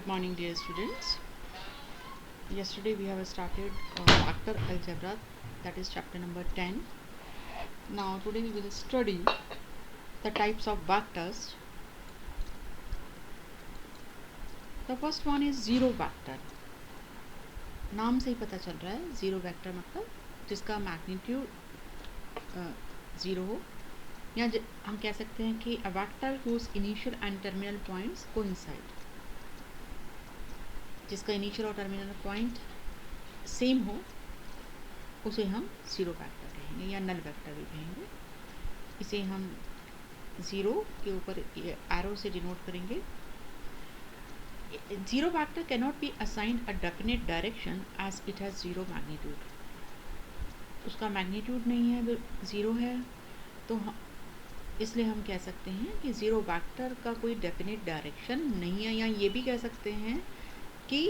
Morning, dear students. Yesterday we have started vector algebra, that is chapter number 10. Now today we will study the types of vectors. The first one is zero vector. नाम से ही पता चल रहा है zero vector मतलब जिसका magnitude zero हो, या हम कह सकते हैं कि a vector whose initial and terminal points coincide, जिसका इनिशियल और टर्मिनल पॉइंट सेम हो उसे हम ज़ीरो वेक्टर कहेंगे या नल वेक्टर भी कहेंगे। इसे हम ज़ीरो के ऊपर एरो से डिनोट करेंगे। Zero vector cannot be assigned a definite direction as it has zero magnitude. उसका मैग्नीट्यूड नहीं है, ज़ीरो है, तो इसलिए हम कह सकते हैं कि ज़ीरो वेक्टर का कोई डेफिनेट डायरेक्शन नहीं है, या ये भी कह सकते हैं कि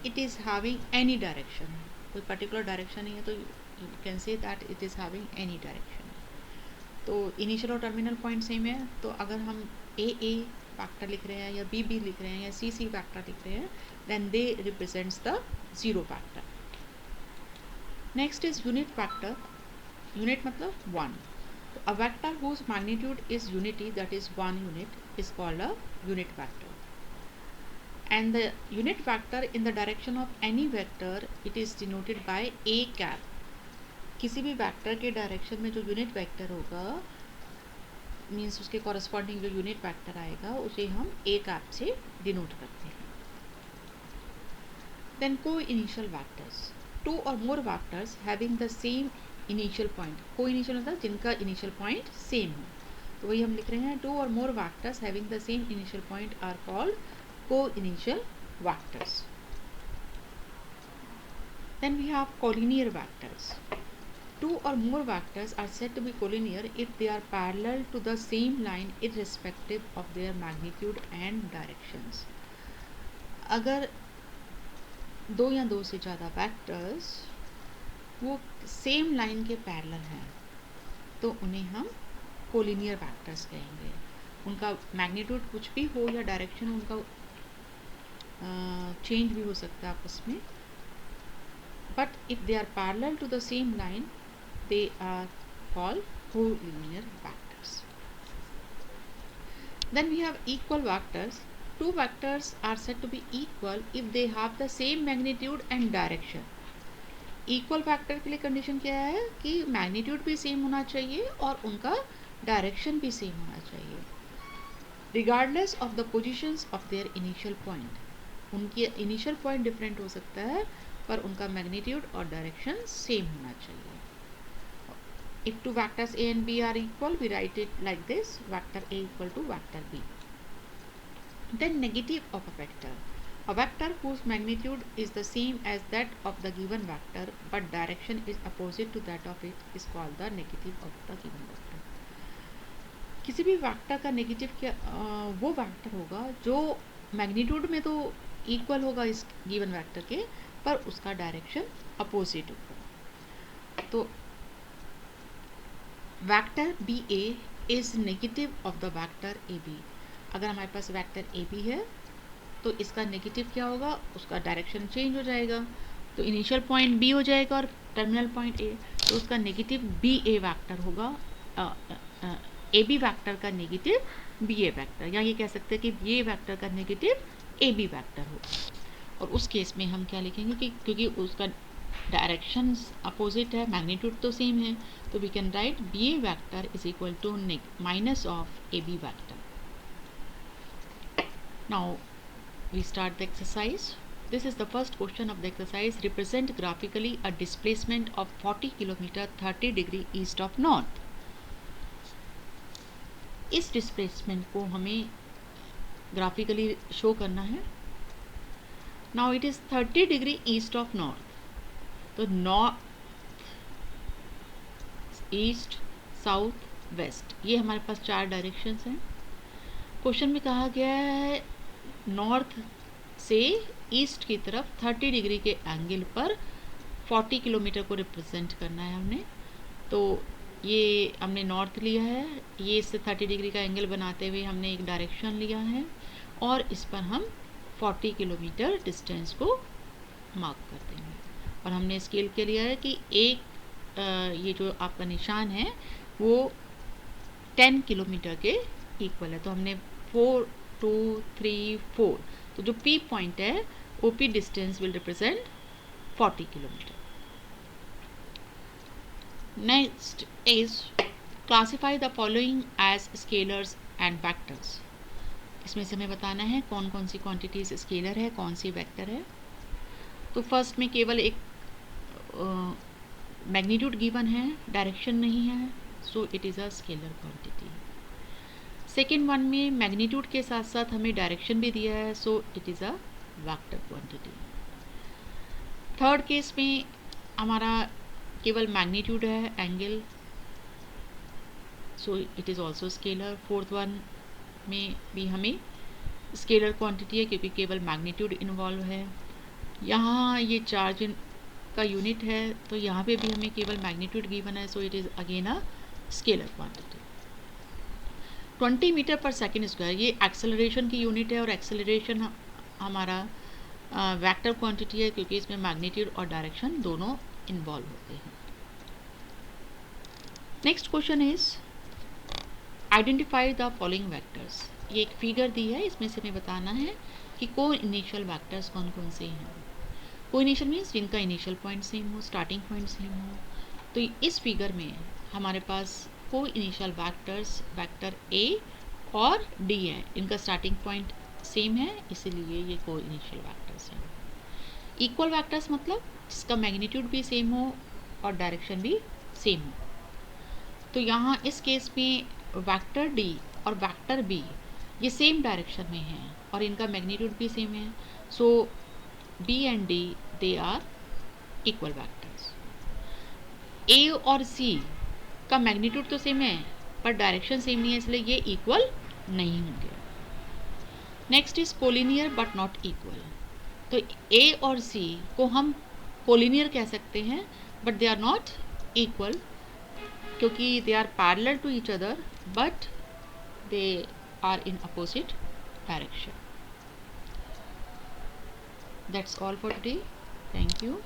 it is having any direction. कोई पर्टिकुलर डायरेक्शन नहीं है तो you can say that it is having any direction. तो इनिशियल और टर्मिनल पॉइंट सेम है, तो अगर हम ए वेक्टर लिख रहे हैं या बी लिख रहे हैं या सी वेक्टर लिख रहे हैं, then they represents the zero vector. Next is unit vector. Unit मतलब one. A vector whose magnitude is unity, that is one unit, is called a unit vector. And the unit vector in the direction of any vector, it is denoted by a cap. किसी भी vector के direction में जो unit vector होगा, means उसके corresponding जो unit vector आएगा उसे हम ए कैप से डिनोट करते हैं। देन को initial vectors, two or more vectors having the same initial point. Coinitial मतलब जिनका इनिशियल पॉइंट सेम हो, तो वही हम लिख रहे हैं two or more vectors having the same initial point are called coinitial vectors. Then we have collinear vectors. Two or more vectors are said to be collinear if they are parallel to the same line irrespective of their magnitude and directions. अगर दो या दो से ज़्यादा vectors वो same line के parallel हैं तो उन्हें हम कोलिनियर वेक्टर्स कहेंगे। उनका मैग्नीट्यूड कुछ भी हो या डायरेक्शन उनका चेंज भी हो सकता है आपस में, but if they are parallel to the same line they are called collinear vectors. Then we have equal vectors. Two vectors are said to be equal if they have the same magnitude and direction. Equal factor के लिए condition क्या है कि magnitude भी same होना चाहिए और उनका डायरेक्शन भी सेम होना चाहिए, regardless of the positions of their initial point. उनकी इनिशियल पॉइंट डिफरेंट हो सकता है पर उनका मैग्नीट्यूड और डायरेक्शन सेम होना चाहिए। If two vectors A and B are equal, we write it like this, vector A equal to vector B. Then negative of a vector. A vector whose magnitude is the same as that of the given vector but direction is opposite to that of it is called the negative of the given vector. किसी भी vector का negative क्या वो vector होगा जो magnitude में तो equal होगा इस गिवन वेक्टर के, पर उसका डायरेक्शन अपोजिट होगा। तो vector B A is negative of the vector A B. अगर हमारे पास वेक्टर ए बी है तो इसका नेगेटिव क्या होगा, उसका डायरेक्शन चेंज हो जाएगा। तो इनिशियल पॉइंट बी हो जाएगा और टर्मिनल पॉइंट ए, तो उसका नेगेटिव बी ए वैक्टर होगा। ए बी वैक्टर का नेगेटिव बी ए वैक्टर, या ये कह सकते हैं कि बी ए वैक्टर का नेगेटिव ए बी वैक्टर होगा। और उस केस में हम क्या लिखेंगे कि क्योंकि उसका डायरेक्शन अपोजिट है, मैग्नीट्यूड तो सेम है, तो we can write B A vector is equal to minus of A B vector. Now we start the exercise. This is the first question of the exercise. Represent graphically a displacement of 40 km 30 degree east of north. इस displacement को हमें graphically show करना है। Now it is 30 degree east of north, तो north, east, south, waste, ये हमारे पास चार directions हैं। क्वेश्चन में कहा गया है नॉर्थ से ईस्ट की तरफ 30 डिग्री के एंगल पर 40 किलोमीटर को रिप्रेजेंट करना है हमने। तो ये हमने नॉर्थ लिया है, ये इससे 30 डिग्री का एंगल बनाते हुए हमने एक डायरेक्शन लिया है और इस पर हम 40 किलोमीटर डिस्टेंस को मार्क कर देंगे। और हमने स्केल के लिया है कि ये जो आपका निशान है वो 10 किलोमीटर के इक्वल है। तो हमने 4, 2, 3, 4, तो जो P पॉइंट है OP distance will represent 40 kilometre. Next is classify the following as scalars and vectors. इसमें से हमें बताना है कौन कौन सी क्वांटिटीज स्केलर है, कौन सी वेक्टर है। तो फर्स्ट में केवल एक मैग्नीट्यूड गिवन है, डायरेक्शन नहीं है, so it is a scalar quantity. Second one में मैग्नीट्यूड के साथ साथ हमें डायरेक्शन भी दिया है, so it is a vector quantity. Third case में हमारा केवल मैग्नीट्यूड है, angle, so it is also scalar. Fourth one में भी हमें स्केलर क्वांटिटी है क्योंकि केवल मैग्नीट्यूड इन्वॉल्व है। यहाँ ये चार्ज का यूनिट है, तो यहाँ पे भी हमें केवल मैग्नीट्यूड गिवन है, so it is again a scalar quantity. 20 metre per second square ये एक्सेलरेशन की यूनिट है, और एक्सेलरेशन हमारा वेक्टर क्वांटिटी है क्योंकि इसमें मैग्नीट्यूड और डायरेक्शन दोनों इन्वॉल्व होते हैं। Next question is identify the following vectors. ये एक फिगर दी है, इसमें से हमें बताना है कि को इनिशियल वेक्टर्स कौन कौन से हैं। को इनिशियल मीन्स जिनका इनिशियल पॉइंट सेम हो, स्टार्टिंग पॉइंट सेम हो। तो इस फिगर में हमारे पास को इनिशियल वेक्टर्स वेक्टर A और D है, इनका स्टार्टिंग पॉइंट सेम है, इसीलिए ये को इनिशियल वेक्टर्स हैं। इक्वल वेक्टर्स मतलब जिसका मैग्नीट्यूड भी सेम हो और डायरेक्शन भी सेम हो। तो यहाँ इस केस में वेक्टर D और वेक्टर B ये सेम डायरेक्शन में हैं और इनका मैग्नीट्यूड भी सेम है, सो B and D they are equal vectors. A और C का मैग्नीट्यूड तो सेम है पर डायरेक्शन सेम नहीं है, इसलिए ये इक्वल नहीं होंगे। Next is collinear but not equal. तो A और C को हम कोलिनियर कह सकते हैं but they are not equal क्योंकि they are parallel to each other but they are in opposite direction. That's all for today. Thank you.